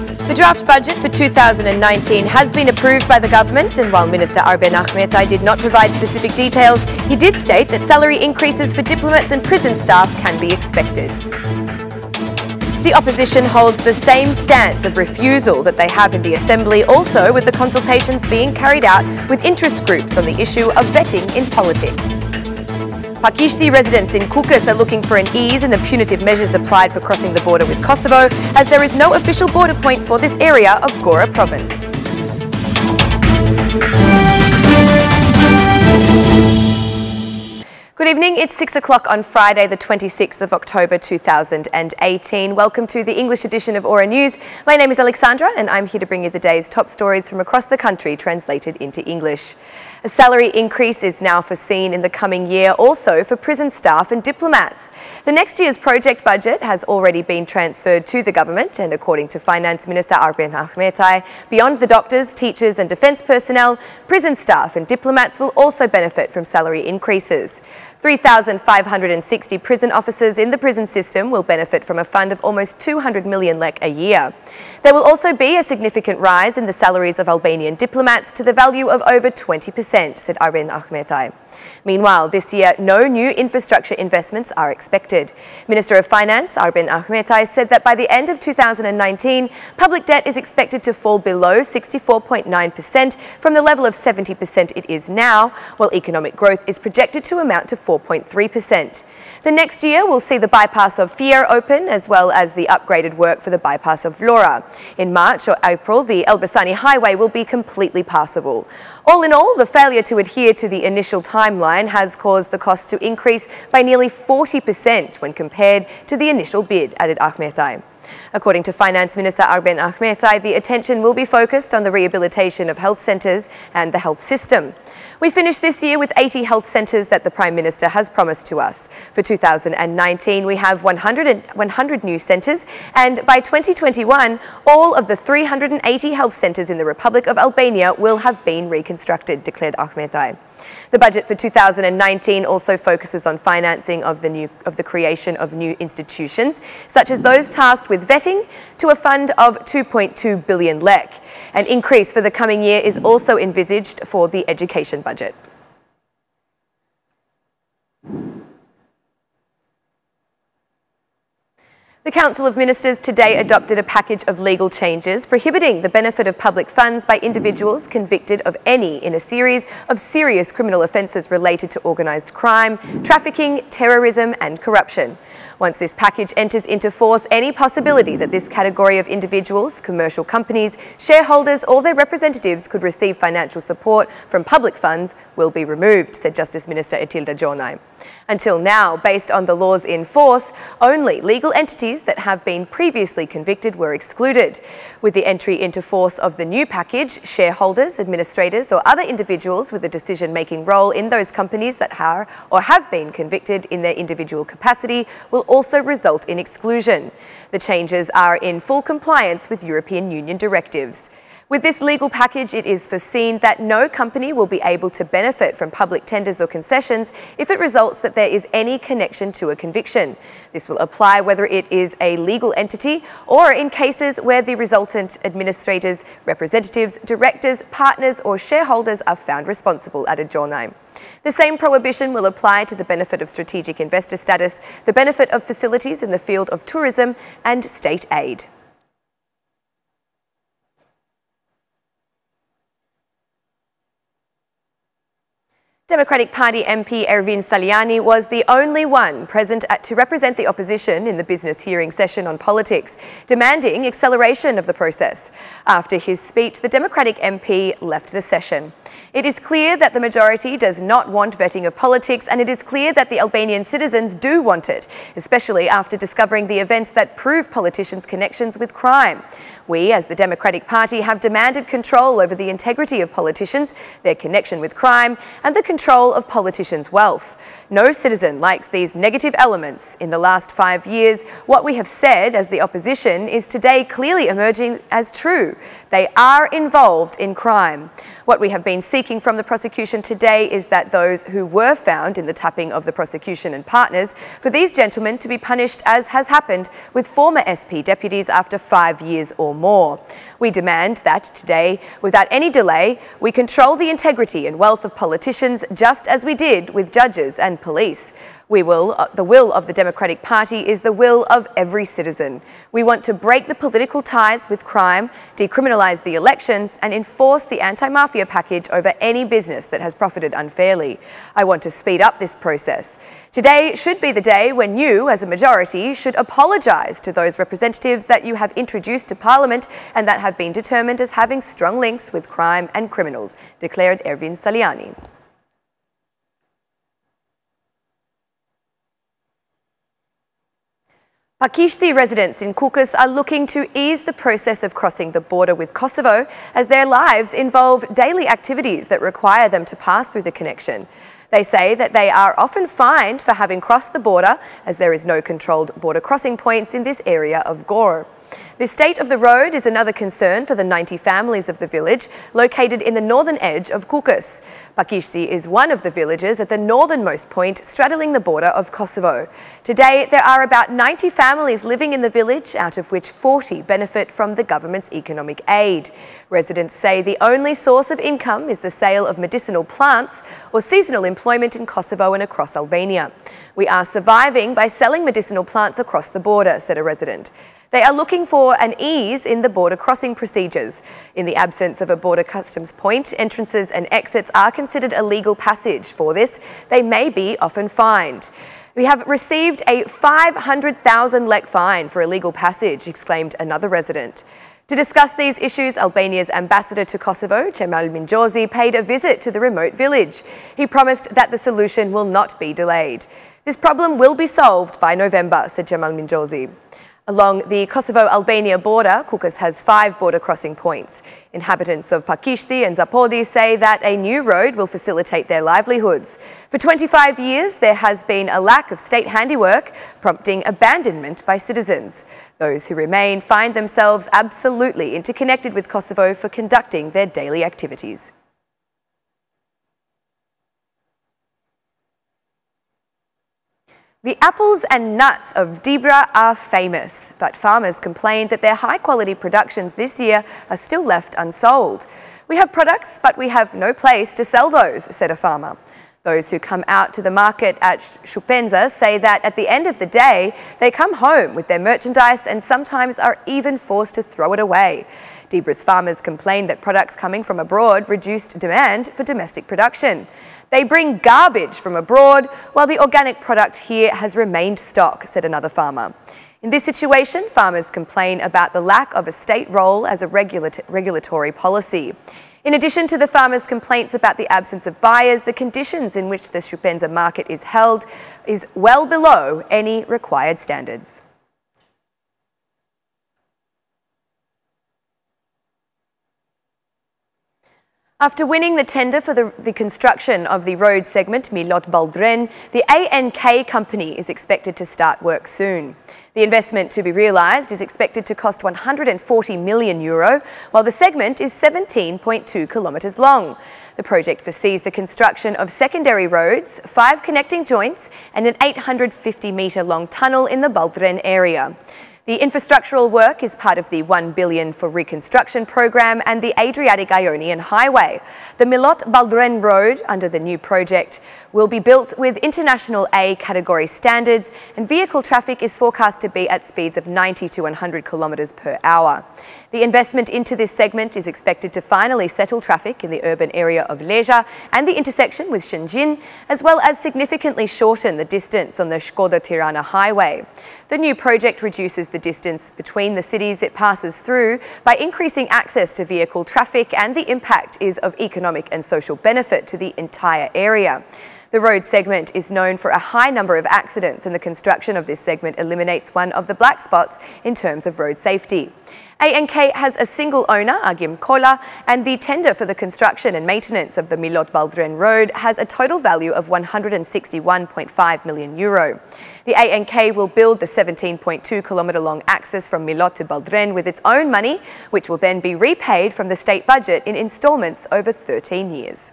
The draft budget for 2019 has been approved by the government, and while Minister Arben Ahmetai did not provide specific details, he did state that salary increases for diplomats and prison staff can be expected. The opposition holds the same stance of refusal that they have in the Assembly, also with the consultations being carried out with interest groups on the issue of vetting in politics. Pakishti residents in Kukës are looking for an ease in the punitive measures applied for crossing the border with Kosovo, as there is no official border point for this area of Gora province. Good evening, it's 6 o'clock on Friday the 26th of October 2018. Welcome to the English edition of Aura News. My name is Alexandra and I'm here to bring you the day's top stories from across the country translated into English. A salary increase is now foreseen in the coming year, also for prison staff and diplomats. The next year's project budget has already been transferred to the government, and according to Finance Minister Arben Ahmetai, beyond the doctors, teachers and defence personnel, prison staff and diplomats will also benefit from salary increases. 3,560 prison officers in the prison system will benefit from a fund of almost 200 million lek a year. There will also be a significant rise in the salaries of Albanian diplomats to the value of over 20%, said Arben Ahmetai. Meanwhile, this year, no new infrastructure investments are expected. Minister of Finance, Arben Ahmetai, said that by the end of 2019, public debt is expected to fall below 64.9% from the level of 70% it is now, while economic growth is projected to amount to 4.3%. The next year will see the bypass of Fier open, as well as the upgraded work for the bypass of Vlora. In March or April, the Elbasani highway will be completely passable. All in all, the failure to adhere to the initial timeline has caused the cost to increase by nearly 40% when compared to the initial bid, added Ahmetai. According to Finance Minister Arben Ahmetai, the attention will be focused on the rehabilitation of health centres and the health system. We finished this year with 80 health centres that the Prime Minister has promised to us. For 2019, we have 100 new centres, and by 2021, all of the 380 health centres in the Republic of Albania will have been reconstructed, declared Ahmetai. The budget for 2019 also focuses on financing of the creation of new institutions, such as those tasked with vetting, to a fund of 2.2 billion lek. An increase for the coming year is also envisaged for the education budget. The Council of Ministers today adopted a package of legal changes prohibiting the benefit of public funds by individuals convicted of any in a series of serious criminal offences related to organised crime, trafficking, terrorism and corruption. Once this package enters into force, any possibility that this category of individuals, commercial companies, shareholders or their representatives could receive financial support from public funds will be removed, said Justice Minister Etilda Jonaj. Until now, based on the laws in force, only legal entities that have been previously convicted were excluded. With the entry into force of the new package, shareholders, administrators or other individuals with a decision-making role in those companies that are or have been convicted in their individual capacity will also result in exclusion. The changes are in full compliance with European Union directives. With this legal package, it is foreseen that no company will be able to benefit from public tenders or concessions if it results that there is any connection to a conviction. This will apply whether it is a legal entity or in cases where the resultant administrators, representatives, directors, partners or shareholders are found responsible, added Jonaj. The same prohibition will apply to the benefit of strategic investor status, the benefit of facilities in the field of tourism and state aid. Democratic Party MP Ervin Salianji was the only one present to represent the opposition in the business hearing session on politics, demanding acceleration of the process. After his speech, the Democratic MP left the session. It is clear that the majority does not want vetting of politics, and it is clear that the Albanian citizens do want it, especially after discovering the events that prove politicians' connections with crime. We, as the Democratic Party, have demanded control over the integrity of politicians, their connection with crime, and the control of politicians' wealth. No citizen likes these negative elements. In the last 5 years, what we have said as the opposition is today clearly emerging as true. They are involved in crime. What we have been seeking from the prosecution today is that those who were found in the tapping of the prosecution and partners, for these gentlemen to be punished as has happened with former SP deputies after 5 years or more. We demand that today, without any delay, we control the integrity and wealth of politicians just as we did with judges and police. The will of the Democratic Party is the will of every citizen. We want to break the political ties with crime, decriminalise the elections and enforce the anti-mafia package over any business that has profited unfairly. I want to speed up this process. Today should be the day when you, as a majority, should apologise to those representatives that you have introduced to Parliament and that have been determined as having strong links with crime and criminals, declared Ervin Salianji. Pakishti residents in Kukës are looking to ease the process of crossing the border with Kosovo as their lives involve daily activities that require them to pass through the connection. They say that they are often fined for having crossed the border as there is no controlled border crossing points in this area of Gore. The state of the road is another concern for the 90 families of the village located in the northern edge of Kukës. Pakishti is one of the villages at the northernmost point straddling the border of Kosovo. Today, there are about 90 families living in the village, out of which 40 benefit from the government's economic aid. Residents say the only source of income is the sale of medicinal plants or seasonal employment in Kosovo and across Albania. We are surviving by selling medicinal plants across the border, said a resident. They are looking for an ease in the border crossing procedures. In the absence of a border customs point, entrances and exits are considered a legal passage. For this, they may be often fined. We have received a 500,000 lek fine for illegal passage, exclaimed another resident. To discuss these issues, Albania's ambassador to Kosovo, Cemal Minjozi, paid a visit to the remote village. He promised that the solution will not be delayed. This problem will be solved by November, said Cemal Minjozi. Along the Kosovo-Albania border, Kukës has 5 border crossing points. Inhabitants of Pakishti and Zapodi say that a new road will facilitate their livelihoods. For 25 years, there has been a lack of state handiwork, prompting abandonment by citizens. Those who remain find themselves absolutely interconnected with Kosovo for conducting their daily activities. The apples and nuts of Dibra are famous, but farmers complained that their high-quality productions this year are still left unsold. We have products, but we have no place to sell those, said a farmer. Those who come out to the market at Shupenza say that at the end of the day, they come home with their merchandise and sometimes are even forced to throw it away. Dibra's farmers complained that products coming from abroad reduced demand for domestic production. They bring garbage from abroad, while the organic product here has remained stock, said another farmer. In this situation, farmers complain about the lack of a state role as a regulatory policy. In addition to the farmers' complaints about the absence of buyers, the conditions in which the Shupenza market is held is well below any required standards. After winning the tender for the construction of the road segment Milot Baldren, the ANK company is expected to start work soon. The investment to be realised is expected to cost €140 million, while the segment is 17.2 kilometres long. The project foresees the construction of secondary roads, 5 connecting joints and an 850-metre long tunnel in the Baldren area. The infrastructural work is part of the $1 billion for reconstruction program and the Adriatic-Ionian Highway. The Milot Baldren Road, under the new project, will be built with international A category standards, and vehicle traffic is forecast to be at speeds of 90 to 100 kilometres per hour. The investment into this segment is expected to finally settle traffic in the urban area of Leja and the intersection with Shëngjin, as well as significantly shorten the distance on the Shkodër-Tirana highway. The new project reduces the distance between the cities it passes through by increasing access to vehicle traffic, and the impact is of economic and social benefit to the entire area. The road segment is known for a high number of accidents, and the construction of this segment eliminates one of the black spots in terms of road safety. ANK has a single owner, Agim Kola, and the tender for the construction and maintenance of the Milot Baldren Road has a total value of €161.5 million. The ANK will build the 17.2 kilometre long axis from Milot to Baldren with its own money, which will then be repaid from the state budget in instalments over 13 years.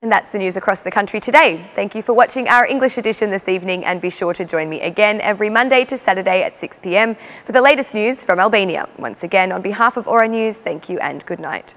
And that's the news across the country today. Thank you for watching our English edition this evening, and be sure to join me again every Monday to Saturday at 6 p.m. for the latest news from Albania. Once again, on behalf of Aura News, thank you and good night.